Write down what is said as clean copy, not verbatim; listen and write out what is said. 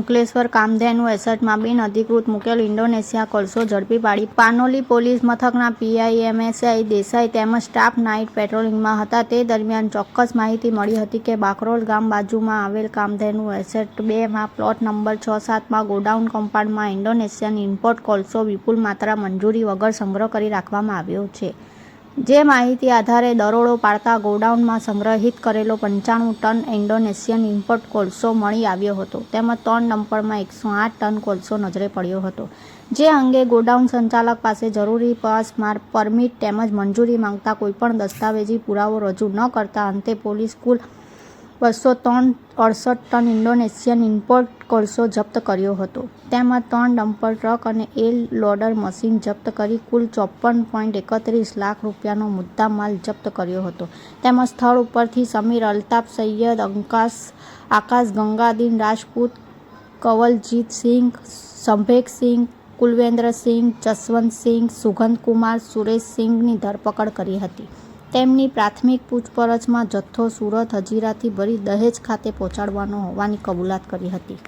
Ankleshwar Kamdhenu એસેટમાં બિનઅધિકૃત મૂકેલ Indonesia કોલસો ઝડપી પાડી પાનોલી પોલીસ મથકના પીઆઈ દેસાઈ તેમજ સ્ટાફ નાઇટ પેટ્રોલિંગમાં હતા તે દરમિયાન ચોક્કસ માહિતી મળી હતી કે બાકરોલ ગામ બાજુમાં આવેલ કામધેનુ એસેટ 2માં પ્લોટ નંબર 6-7માં ગોડાઉન કમ્પાઉન્ડમાં ઇન્ડોનેશિયન ઇમ્પોર્ટ કોલસો વિપુલ માત્રા મંજૂરી વગર સંગ્રહ કરી રાખવામાં આવ્યો છે। જે માહિતી આધારે દરોડો પાડતા ગોડાઉનમાં સંગ્રહિત કરેલો 95 ટન ઇન્ડોનેશિયન ઇમ્પોર્ટ કોલસો મળી આવ્યો હતો તેમજ 3 ડમ્પરમાં 108 ટન કોલસો નજરે પડ્યો હતો। જે અંગે ગોડાઉન સંચાલક પાસે જરૂરી પાસ પરમિટ તેમજ મંજૂરી માંગતા કોઈપણ દસ્તાવેજી પુરાવો રજૂ ન કરતા અંતે પોલીસ કુલ 268 ટન ઇન્ડોનેશિયન ઇમ્પોર્ટ કોલસો જપ્ત કર્યો હતો તેમજ 3 ડમ્પર ટ્રક અને એલ લોડર મશીન જપ્ત કરી કુલ 54.31 લાખ રૂપિયાનો મુદ્દામાલ જપ્ત કર્યો હતો તેમજ સ્થળ ઉપરથી સમીર અલ્તાફ સૈયદ આકાશ ગંગાદીન રાજપૂત કવલજીત સિંઘ સંભેગ સિંઘ કુલવેન્દ્ર સિંઘ જસવંત સિંઘ સુગંધ કુમાર સુરેશ સિંઘની ધરપકડ કરી હતી। તેમની પ્રાથમિક પૂછપરછમાં જથ્થો સુરત હજીરાથી ભરી દહેજ ખાતે પહોંચાડવાનો હોવાની કબૂલાત કરી હતી।